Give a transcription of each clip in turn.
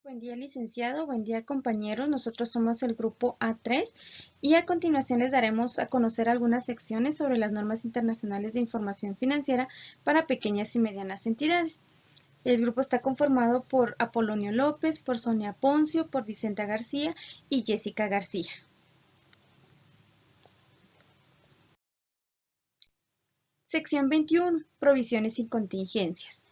Buen día, licenciado. Buen día, compañeros. Nosotros somos el grupo A3 y a continuación les daremos a conocer algunas secciones sobre las normas internacionales de información financiera para pequeñas y medianas entidades. El grupo está conformado por Apolonio López, por Sonia Poncio, por Vicenta García y Jessica García. Sección 21. Provisiones y contingencias.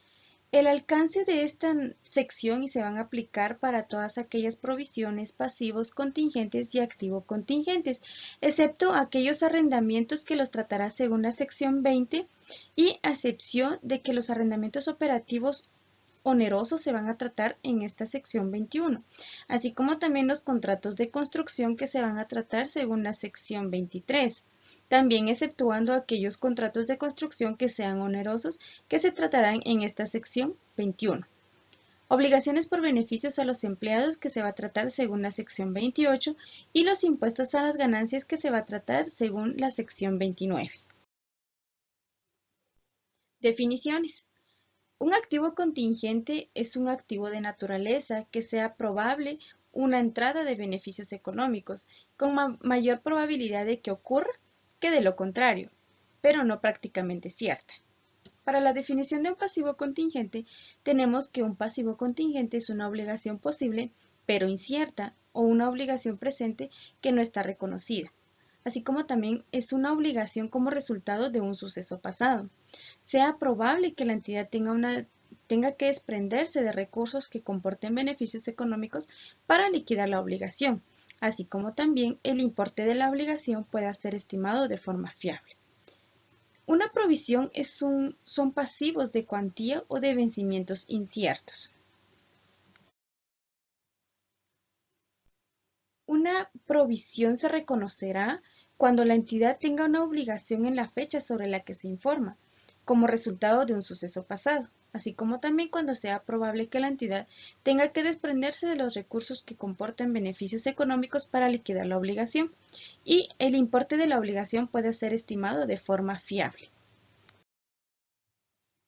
El alcance de esta sección y se van a aplicar para todas aquellas provisiones, pasivos contingentes y activo contingentes, excepto aquellos arrendamientos que los tratará según la sección 20 y a excepción de que los arrendamientos operativos onerosos se van a tratar en esta sección 21, así como también los contratos de construcción que se van a tratar según la sección 23. También exceptuando aquellos contratos de construcción que sean onerosos que se tratarán en esta sección 21. Obligaciones por beneficios a los empleados que se va a tratar según la sección 28 y los impuestos a las ganancias que se va a tratar según la sección 29. Definiciones. Un activo contingente es un activo de naturaleza que sea probable una entrada de beneficios económicos con mayor probabilidad de que ocurra que de lo contrario, pero no prácticamente cierta. Para la definición de un pasivo contingente, tenemos que un pasivo contingente es una obligación posible, pero incierta, o una obligación presente que no está reconocida, así como también es una obligación como resultado de un suceso pasado. Sea probable que la entidad tenga que desprenderse de recursos que comporten beneficios económicos para liquidar la obligación, así como también el importe de la obligación pueda ser estimado de forma fiable. Una provisión son pasivos de cuantía o de vencimientos inciertos. Una provisión se reconocerá cuando la entidad tenga una obligación en la fecha sobre la que se informa, como resultado de un suceso pasado, así como también cuando sea probable que la entidad tenga que desprenderse de los recursos que comporten beneficios económicos para liquidar la obligación, y el importe de la obligación puede ser estimado de forma fiable.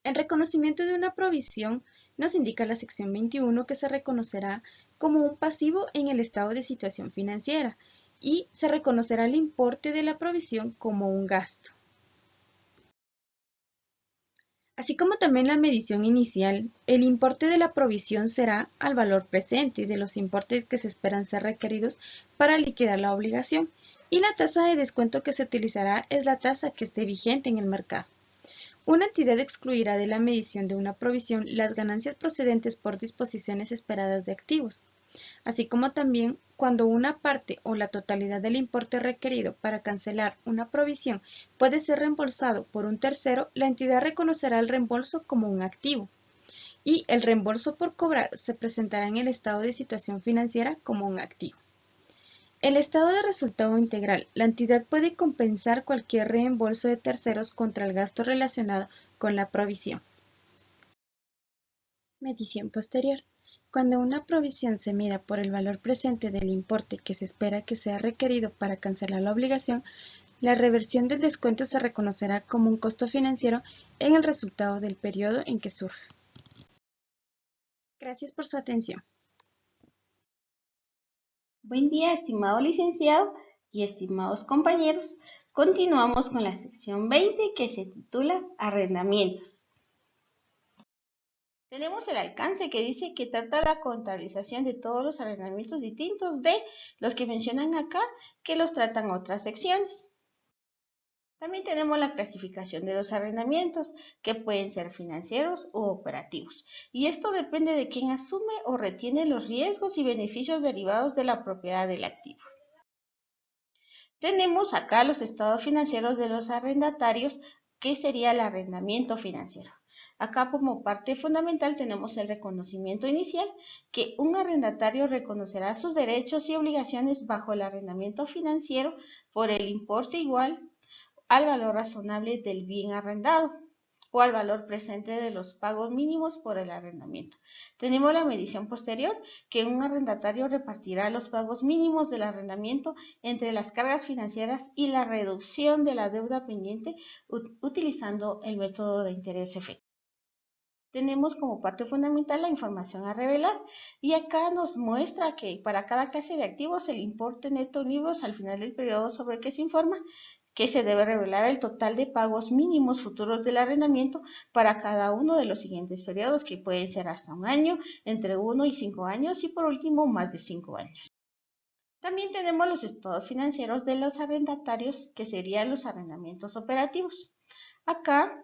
El reconocimiento de una provisión nos indica la sección 21 que se reconocerá como un pasivo en el estado de situación financiera y se reconocerá el importe de la provisión como un gasto. Así como también la medición inicial, el importe de la provisión será al valor presente de los importes que se esperan ser requeridos para liquidar la obligación y la tasa de descuento que se utilizará es la tasa que esté vigente en el mercado. Una entidad excluirá de la medición de una provisión las ganancias procedentes por disposiciones esperadas de activos, así como también cuando una parte o la totalidad del importe requerido para cancelar una provisión puede ser reembolsado por un tercero, la entidad reconocerá el reembolso como un activo y el reembolso por cobrar se presentará en el estado de situación financiera como un activo. El estado de resultado integral. La entidad puede compensar cualquier reembolso de terceros contra el gasto relacionado con la provisión. Medición posterior. Cuando una provisión se mida por el valor presente del importe que se espera que sea requerido para cancelar la obligación, la reversión del descuento se reconocerá como un costo financiero en el resultado del periodo en que surja. Gracias por su atención. Buen día, estimado licenciado y estimados compañeros. Continuamos con la sección 20 que se titula Arrendamientos. Tenemos el alcance que dice que trata la contabilización de todos los arrendamientos distintos de los que mencionan acá, que los tratan otras secciones. También tenemos la clasificación de los arrendamientos, que pueden ser financieros u operativos. Y esto depende de quién asume o retiene los riesgos y beneficios derivados de la propiedad del activo. Tenemos acá los estados financieros de los arrendatarios, que sería el arrendamiento financiero. Acá como parte fundamental tenemos el reconocimiento inicial, que un arrendatario reconocerá sus derechos y obligaciones bajo el arrendamiento financiero por el importe igual al valor razonable del bien arrendado o al valor presente de los pagos mínimos por el arrendamiento. Tenemos la medición posterior, que un arrendatario repartirá los pagos mínimos del arrendamiento entre las cargas financieras y la reducción de la deuda pendiente utilizando el método de interés efectivo. tenemos como parte fundamental la información a revelar, y acá nos muestra que para cada clase de activos el importe neto libros al final del periodo sobre el que se informa que se debe revelar el total de pagos mínimos futuros del arrendamiento para cada uno de los siguientes periodos, que pueden ser hasta un año, entre 1 y 5 años y por último más de 5 años. También tenemos los estados financieros de los arrendatarios, que serían los arrendamientos operativos. Acá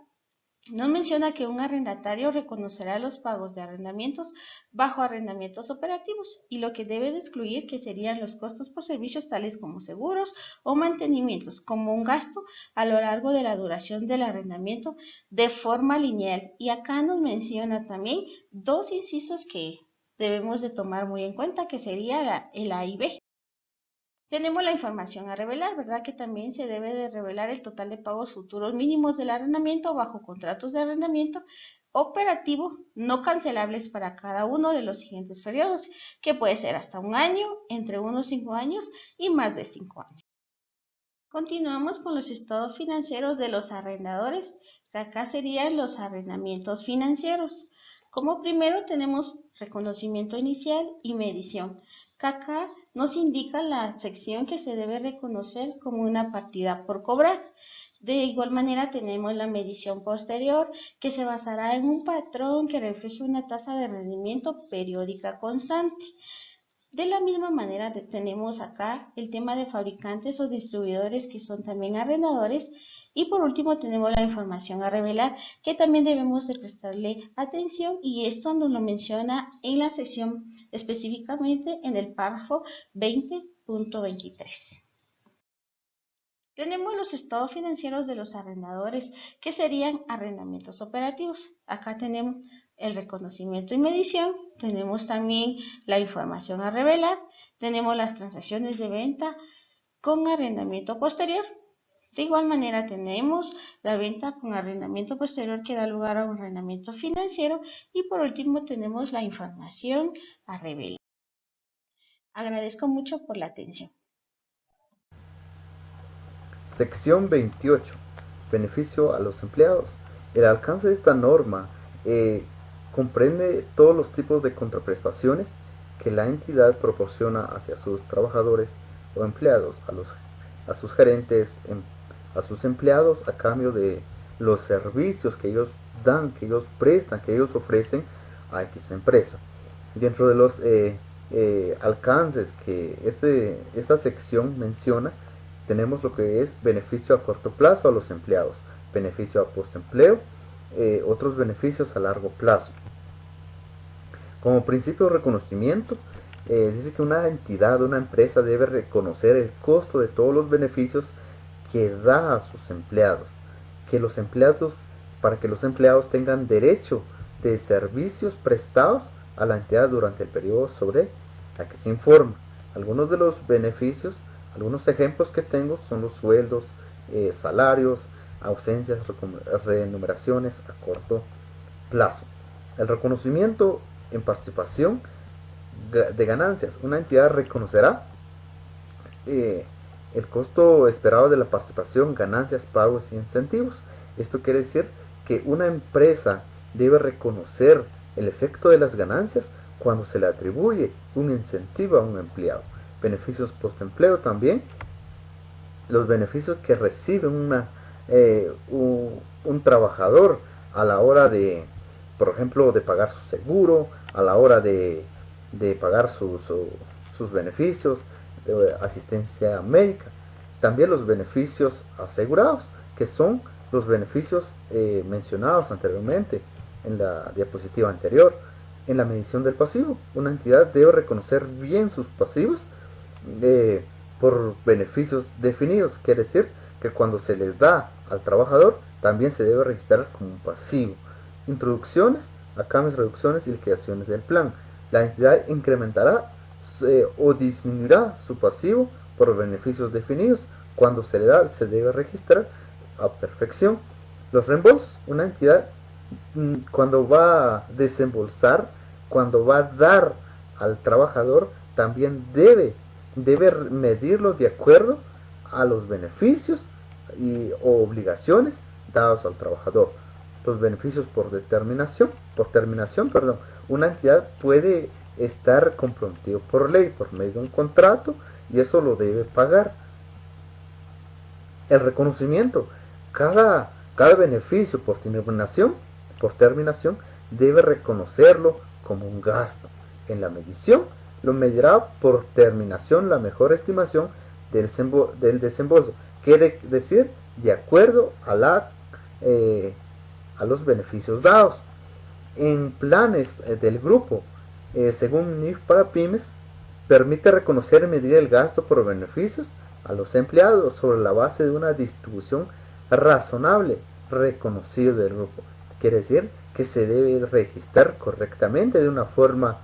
nos menciona que un arrendatario reconocerá los pagos de arrendamientos bajo arrendamientos operativos, y lo que debe de excluir que serían los costos por servicios tales como seguros o mantenimientos, como un gasto a lo largo de la duración del arrendamiento de forma lineal. Y acá nos menciona también dos incisos que debemos de tomar muy en cuenta, que sería el A y B. Tenemos la información a revelar, ¿verdad? Que también se debe de revelar el total de pagos futuros mínimos del arrendamiento bajo contratos de arrendamiento operativo no cancelables para cada uno de los siguientes periodos, que puede ser hasta un año, entre 1 y 5 años y más de 5 años. Continuamos con los estados financieros de los arrendadores, que acá serían los arrendamientos financieros. Como primero tenemos reconocimiento inicial y medición, que acá nos indica la sección que se debe reconocer como una partida por cobrar. De igual manera tenemos la medición posterior, que se basará en un patrón que refleje una tasa de rendimiento periódica constante. De la misma manera tenemos acá el tema de fabricantes o distribuidores, que son también arrendadores. Y por último tenemos la información a revelar, que también debemos de prestarle atención, y esto nos lo menciona en la sección específicamente en el párrafo 20.23. Tenemos los estados financieros de los arrendadores, que serían arrendamientos operativos. Acá tenemos el reconocimiento y medición, tenemos también la información a revelar, tenemos las transacciones de venta con arrendamiento posterior. De igual manera tenemos la venta con arrendamiento posterior, que da lugar a un arrendamiento financiero, y por último tenemos la información a revelar. Agradezco mucho por la atención. Sección 28. Beneficio a los empleados. El alcance de esta norma comprende todos los tipos de contraprestaciones que la entidad proporciona hacia sus trabajadores o empleados, a sus gerentes, a sus empleados, a cambio de los servicios que ellos dan, que ellos prestan, que ellos ofrecen a X empresa. Dentro de los alcances que esta sección menciona, tenemos lo que es beneficio a corto plazo a los empleados, beneficio a postempleo, otros beneficios a largo plazo. Como principio de reconocimiento, dice que una entidad, una empresa debe reconocer el costo de todos los beneficios que da a sus empleados, para que los empleados tengan derecho de servicios prestados a la entidad durante el periodo sobre la que se informa. Algunos de los beneficios, algunos ejemplos que tengo son los sueldos, salarios, ausencias, remuneraciones a corto plazo. El reconocimiento en participación de ganancias. Una entidad reconocerá el costo esperado de la participación, ganancias, pagos y incentivos. Esto quiere decir que una empresa debe reconocer el efecto de las ganancias cuando se le atribuye un incentivo a un empleado. Beneficios postempleo también, los beneficios que recibe un trabajador a la hora de, por ejemplo, de pagar su seguro, a la hora de pagar sus beneficios, de asistencia médica. También los beneficios asegurados, que son los beneficios mencionados anteriormente en la diapositiva anterior. En la medición del pasivo, una entidad debe reconocer bien sus pasivos por beneficios definidos. Quiere decir que cuando se les da al trabajador, también se debe registrar como un pasivo. Introducciones, a cambios, reducciones y liquidaciones del plan. La entidad incrementará o disminuirá su pasivo por beneficios definidos. Cuando se le da, se debe registrar a perfección. Los reembolsos, una entidad cuando va a desembolsar, cuando va a dar al trabajador, también debe medirlo de acuerdo a los beneficios o obligaciones dados al trabajador. los beneficios por terminación, perdón. Una entidad puede estar comprometido por ley, por medio de un contrato, y eso lo debe pagar. El reconocimiento, cada beneficio por terminación debe reconocerlo como un gasto. En la medición lo medirá por terminación la mejor estimación del desembolso, quiere decir de acuerdo a los beneficios dados. En planes del grupo, según NIF para pymes, permite reconocer y medir el gasto por beneficios a los empleados sobre la base de una distribución razonable reconocida del grupo. Quiere decir que se debe registrar correctamente de una forma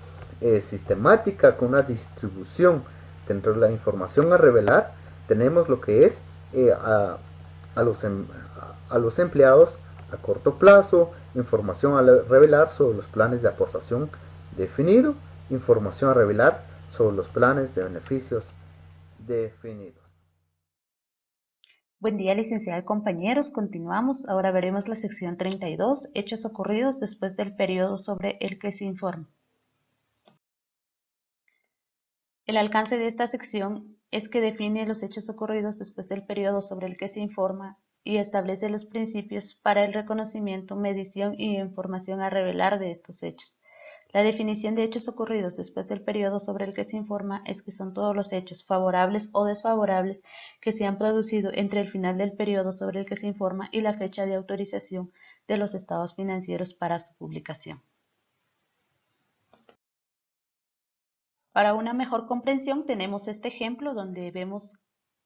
sistemática con una distribución. Dentro de la información a revelar tenemos lo que es a los empleados a corto plazo, información a revelar sobre los planes de aportación definido, información a revelar sobre los planes de beneficios definidos. Buen día, licenciada y compañeros. Continuamos. Ahora veremos la sección 32, hechos ocurridos después del periodo sobre el que se informa. El alcance de esta sección es que define los hechos ocurridos después del periodo sobre el que se informa y establece los principios para el reconocimiento, medición y información a revelar de estos hechos. La definición de hechos ocurridos después del periodo sobre el que se informa es que son todos los hechos favorables o desfavorables que se han producido entre el final del periodo sobre el que se informa y la fecha de autorización de los estados financieros para su publicación. Para una mejor comprensión tenemos este ejemplo donde vemos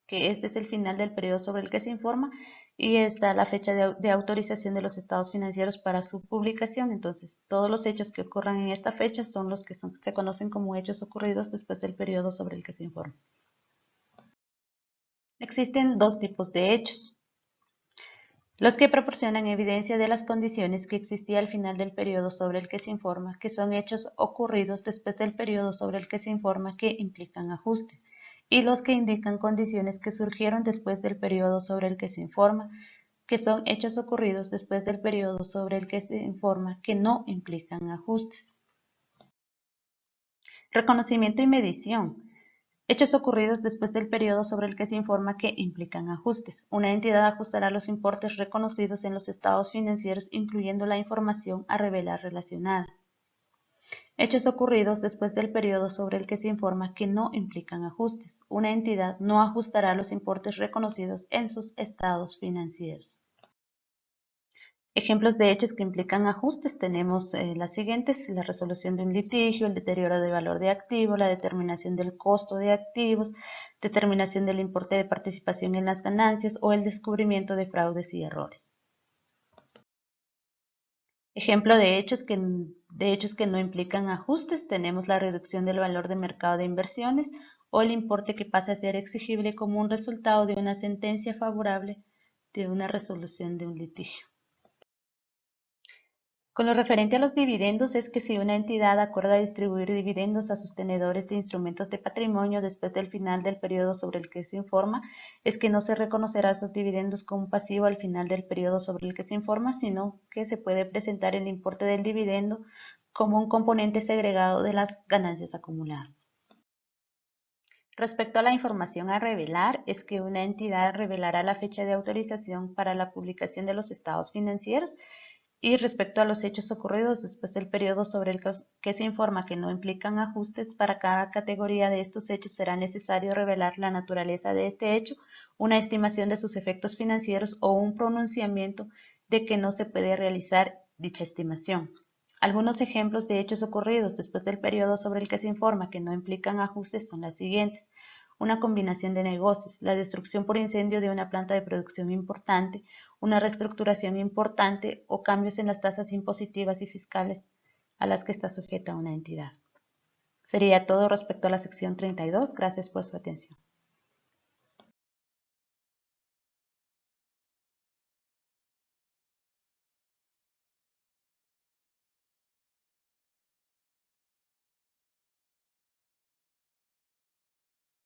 que este es el final del periodo sobre el que se informa y está la fecha de autorización de los estados financieros para su publicación. Entonces, todos los hechos que ocurran en esta fecha son los que se conocen como hechos ocurridos después del periodo sobre el que se informa. Existen dos tipos de hechos. Los que proporcionan evidencia de las condiciones que existía al final del periodo sobre el que se informa, que son hechos ocurridos después del periodo sobre el que se informa que implican ajuste, y los que indican condiciones que surgieron después del periodo sobre el que se informa, que son hechos ocurridos después del periodo sobre el que se informa que no implican ajustes. Reconocimiento y medición. Hechos ocurridos después del periodo sobre el que se informa que implican ajustes. Una entidad ajustará los importes reconocidos en los estados financieros, incluyendo la información a revelar relacionada. Hechos ocurridos después del periodo sobre el que se informa que no implican ajustes. Una entidad no ajustará los importes reconocidos en sus estados financieros. Ejemplos de hechos que implican ajustes tenemos las siguientes: la resolución de un litigio, el deterioro de valor de activo, la determinación del costo de activos, determinación del importe de participación en las ganancias o el descubrimiento de fraudes y errores. Ejemplo de hechos que no implican ajustes tenemos la reducción del valor de mercado de inversiones o el importe que pasa a ser exigible como un resultado de una sentencia favorable de una resolución de un litigio. Con lo referente a los dividendos es que si una entidad acuerda distribuir dividendos a sus tenedores de instrumentos de patrimonio después del final del periodo sobre el que se informa, es que no se reconocerá esos dividendos como un pasivo al final del periodo sobre el que se informa, sino que se puede presentar el importe del dividendo como un componente segregado de las ganancias acumuladas. Respecto a la información a revelar, es que una entidad revelará la fecha de autorización para la publicación de los estados financieros. Y respecto a los hechos ocurridos después del periodo sobre el que se informa que no implican ajustes, para cada categoría de estos hechos será necesario revelar la naturaleza de este hecho, una estimación de sus efectos financieros o un pronunciamiento de que no se puede realizar dicha estimación. Algunos ejemplos de hechos ocurridos después del periodo sobre el que se informa que no implican ajustes son las siguientes: una combinación de negocios, la destrucción por incendio de una planta de producción importante, una reestructuración importante o cambios en las tasas impositivas y fiscales a las que está sujeta una entidad. Sería todo respecto a la sección 32. Gracias por su atención.